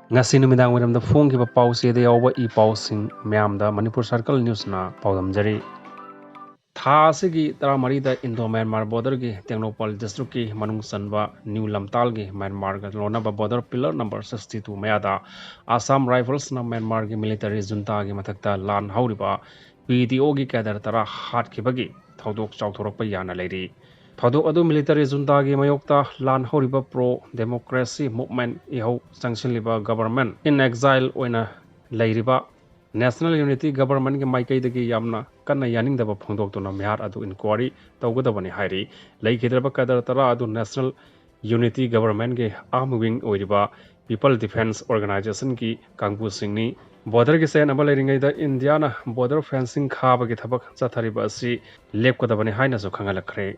ngasi numidang wiramda phongkiba pawse da yawa I pawsing myamda Manipur Circle News na pawdamjari tha asigi taramari da Indo Myanmar border gi Tengnopal district ki manung sanba New Lamtal gi Myanmar ga lonaba border pillar number 62 mayada Assam Rifles na Myanmar gi military junta gi mathakta lan hauriba PDO gi kadar tara hat khibagi thodok chawthorakpa yana leiri thadok adu military junta gi mayokta lan hauriba pro democracy movement ihau changsinliba government in exile oina leiriba National Unity Government के माइकई दगी यामना कन्ना यानिंग दबा फोंदोक तो नम्यार अदु inquiry तौगदबनी हाइरी लेखिद्रबा कदर तरा अदु National Unity Government के arm wing ओइरिबा People Defense Organization की कांगबु सिंगनी border के सेन अबा लेरिंगै द इंडिया ना border fencing खाबा के थबक चथरिबा असि लेपकदबनी हाइना सो खंगलखरे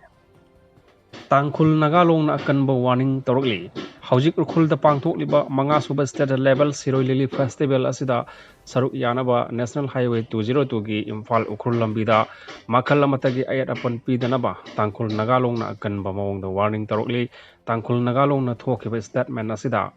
Tangkhul Nagalong na akanba warning torokli Haujik Urkhul da pangthokliba manga suba state level Siroi Lili Festival asida saruk yanaba National Highway 202 gi Imphal Ukhul lambida makhal amatagi ayat apan pidanaba Tangkhul Nagalong na akanba mawong da warning torokli Tangkhul Nagalong na thokiba statement asida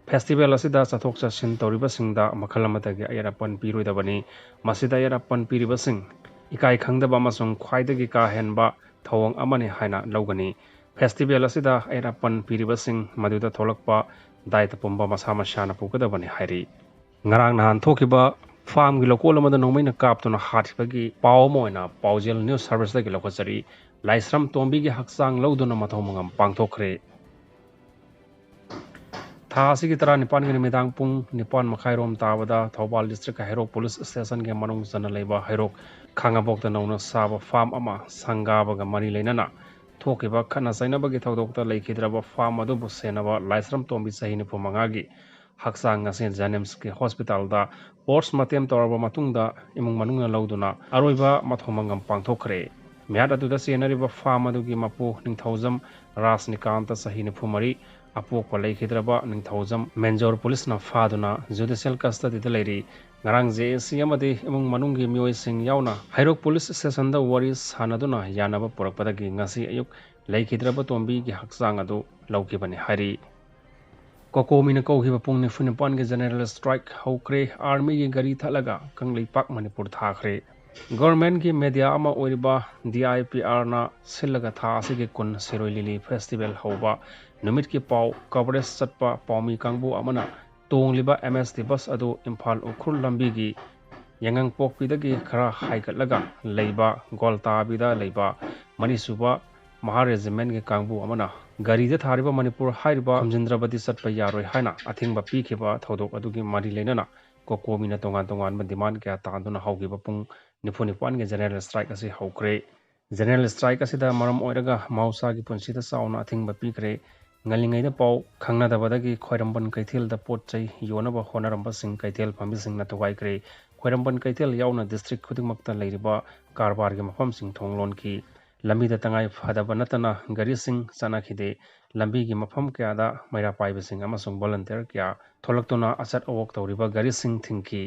Festival asida sathok chasin toriba singda makhal amatagi ayat apan piroidabani masida ayat apan piriba sing ikai khangdaba amasung khwaidagi ka henba thawang amani haina logani festival asida erapan piribasing maduda tholakpa daita pumba masa masana pukadabani hairi ngarang nahan thokiba farm gi lokol amada nomaina kaptuna hatbagi paw moina pawjel news service da gi lokachari laisram tombi gi haksang loduna mathomangam pangthokre Thasi ki tara nipan gi midang pung nipan makhairom tabada Thobal district ka Herok police station ge manung sana leiba Herok khangabok ta nongna saba farm ama sangaba ga mani leinana thokiba khana sainaba gi thodok ta leikidraba farm adu bu senaba laisram tombi sahi ni pumanga gi haksang ngase janems ke hospital da post matem toraba matungda imung manungna loduna aroiba mathomangam pangthokre myat adu da senariba farm adu gi mapu ningthaujam rasnikanta sahi ni phumari Apo ko leikidraba ningthaujam Menjor police na faduna judicial custody da leiri ngarang JSC amadi emung manunggi mioi sing yauna Hairok police station da waris hanaduna yanaba purakpadagi ngasi ayuk leikidraba tombi gi haksang adu laukibani hari Kokomina kauhiba pungni funipan ge general strike haukre army gi gari thalaga Kangleipak Manipur thakre Government की media ama oiriba DIPR na silaga tha asige kun Siroi Lili festival hoba numit ki paw coverage satpa pawmi kangbu amana tongliba MST bus adu Imphal Ukhul lambi gi yangang pokpi dagi khara haikatlaga leiba golta bida leiba manisuba Maha Regiment ge kangbu amana gari da thariba Manipur hairiba Khamjindrabadi satpa yaroi haina athingba pikhiba thodok adu gi mari leinana kokomina tongan tongan ma demand kya tanduna haugiba pung Nipunipan ge general strike asi haukre general strike asida maram oiraga mausa gi punsida sauna athingba pikre ngalingai da paw khangna da badagi khoiramban kaithil da pot chai yonaba honaramba sing kaithil phambi sing na tugai kre khoiramban kaithil yauna district khudingmakta leiriba karbar ge mafam sing thonglon ki lambi da tangai phadaba natana gari sing sana khide lambi gi mafam kya da maira paiba sing amasung volunteer kya tholaktuna asat awok tawriba gari sing thingki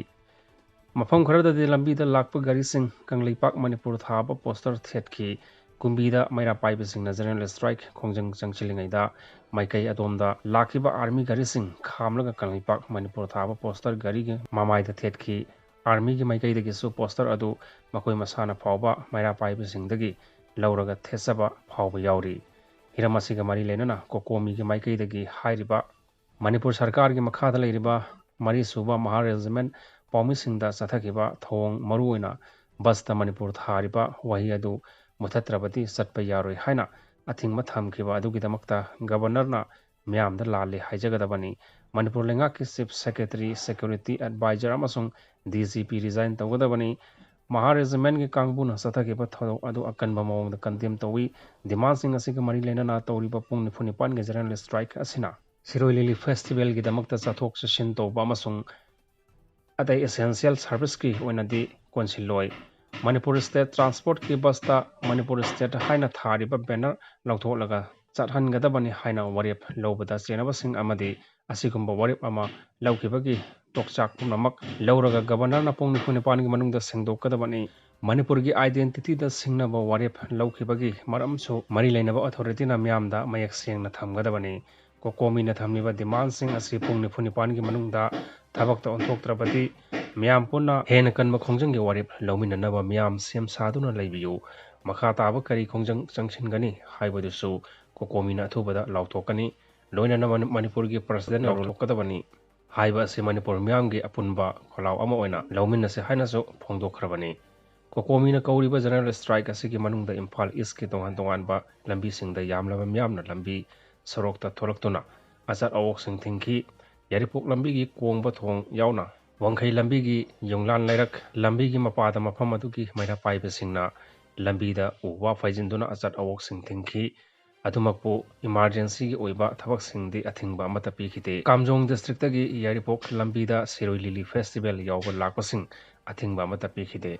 Mafam kharada de lambi da lakpa gari sing Kangleipak Manipur thaba poster thethkhre kumbi da maira paiba sing na general strike khongjang changchilingai da maikai adomda lakiba army gari sing khamlaga Kangleipak Manipur thaba poster gari ge mamaida thethkhre army ge maikai dagi su poster adu makoi masana phawba maira paiba sing dagi lauraga thesaba phawba yauri hiramasi ga mari lenana kokomi ge maikai dagi hairiba Manipur sarkar ge makhada leiriba mari suba Maha Regiment Pawmi singda sathakiba thong maruina basta Manipur thariba wahi adu muthatrabati satpa yaroi haina athingma thamkiba adugidamakta governor na myamda lalle haijagadabani Manipur lenga ki chief secretary security advisor amasung DGP resign tawgadabani Maha Regiment gi kangbuna sathakiba thodok adu akanba mawong da kandem tawi demand sing asiga mari lena na tawriba pung nifunipan ge general strike asina Siroi Lili festival gi damakta chathok chasin tawba amasung Atai essential service ki oinadi konsiloi Manipur state transport ki basta Manipur state haina thariba banner lautolaga chathan gadabani haina warip lobada chenaba sing amadi asigumba warip ama laukibagi tokchak punamak lauraga governor na pongni punipan gi manungda sengdokadabani Manipur gi identity da singnaba warip laukibagi maramchu mari leinaba authority na myamda mayak sengna thamgadabani ꯀꯣꯀꯣꯃꯤꯅ ꯊꯝꯂꯤꯕ ꯗꯤꯃꯥꯟꯁꯤꯡ ꯑꯁꯤ ꯄꯨꯡ 24ꯒꯤ ꯃꯅꯨꯡꯗ ꯊꯕꯛꯇ ꯑꯣꯟꯊꯣꯛꯇ꯭ꯔꯕꯗꯤ ꯃꯤꯌꯥꯝ ꯄꯨꯟꯅ ꯍꯦꯟꯅ ꯀꯟꯕ ꯈꯣꯡꯖꯪꯒꯤ ꯋꯥꯔꯦꯞ ꯂꯧꯃꯤꯟꯅꯅꯕ ꯃꯤꯌꯥꯝ ꯁꯦꯝ ꯁꯥꯗꯨꯅ ꯂꯩꯕꯤꯌꯨ꯫ ꯃꯈꯥ ꯇꯥꯕ ꯀꯔꯤ ꯈꯣꯡꯖꯪ ꯆꯪꯁꯤꯟꯒꯅꯤ ꯍꯥꯏꯕꯗꯨꯁꯨ ꯀꯣꯀꯣꯃꯤꯅ ꯑꯊꯨꯕꯗ ꯂꯥꯎꯊꯣꯛꯀꯅꯤ꯫ ꯂꯣꯏꯅꯅ ꯃꯅꯤꯄꯨꯔꯒꯤ ꯄ꯭ꯔꯁꯤꯗꯦꯟꯅ ꯂꯧꯊꯣꯛꯀꯗꯕꯅꯤ ꯍꯥꯏꯕ ꯑꯁꯤ ꯃꯅꯤꯄꯨꯔ ꯃꯤꯌꯥꯝꯒꯤ ꯑꯄꯨꯟꯕ ꯈꯣꯜꯂꯥꯎ ꯑꯃ ꯑꯣꯏꯅ ꯂꯧꯃꯤꯟꯅꯁꯤ ꯍꯥꯏꯅꯁꯨ ꯐꯣꯡꯗꯣꯛꯈ꯭ꯔꯕꯅꯤ꯫ ꯀꯣꯀꯣꯃꯤꯅ ꯀꯧꯔꯤꯕ ꯖꯦꯅꯔꯦꯜ ꯁ꯭ꯇ꯭ꯔꯥꯏꯛ ꯑꯁꯤꯒꯤ ꯃꯅꯨꯡꯗ ꯏꯝꯐꯥꯜ ꯏꯁꯀꯤ ꯇꯣꯉꯥꯟ ꯇꯣꯉꯥꯟꯕ ꯂꯝꯕꯤꯁꯤꯡꯗ ꯌꯥꯝꯂꯕ ꯃꯤꯌꯥꯝꯅ ꯂꯝꯕꯤ ꯁꯣꯔꯣꯛꯇ ꯊꯣꯛꯂꯛꯇꯨꯅ ꯑꯆꯠ ꯑꯋꯣꯛꯁꯤꯡ ꯊꯤꯡꯈꯤ꯫ ꯌꯥꯏꯔꯤꯄꯣꯛ ꯂꯝꯕꯤꯒꯤ ꯀꯣꯡꯕ ꯊꯣꯡ ꯌꯥꯎꯅ ꯋꯥꯡꯈꯩ ꯂꯝꯕꯤꯒꯤ ꯌꯨꯝꯂꯥꯟ ꯂꯩꯔꯛ ꯂꯝꯕꯤꯒꯤ ꯃꯄꯥꯗ ꯃꯐꯝ ꯑꯗꯨꯒꯤ ꯃꯩꯔꯥ ꯄꯥꯏꯕꯁꯤꯡꯅ ꯂꯝꯕꯤꯗ ꯎ ꯋꯥ ꯐꯩꯖꯤꯟꯗꯨꯅ ꯑꯆꯠ ꯑꯋꯣꯛꯁꯤꯡ ꯊꯤꯡꯈꯤ꯫ ꯑꯗꯨꯃꯛꯄꯨ ꯏꯃꯥꯔꯖꯦꯟꯁꯤꯒꯤ ꯑꯣꯏꯕ ꯊꯕꯛꯁꯤꯡꯗꯤ ꯑꯊꯤꯡꯕ ꯑꯃꯠꯇ ꯄꯤꯈꯤꯗꯦ꯫ ꯀꯥꯝꯖꯣꯡ ꯗꯤꯁꯇ꯭ꯔꯤꯛꯇꯒꯤ ꯌꯥꯏꯔꯤꯄꯣꯛ ꯂꯝꯕꯤꯗ ꯁꯤꯔꯣꯏ ꯂꯤꯂꯤ ꯐꯦꯁꯇꯤꯚꯦꯜ ꯌꯥꯎꯕ ꯂꯥꯛꯄꯁꯤꯡ ꯑꯊꯤꯡꯕ ꯑꯃꯠꯇ ꯄꯤꯈꯤꯗꯦ꯫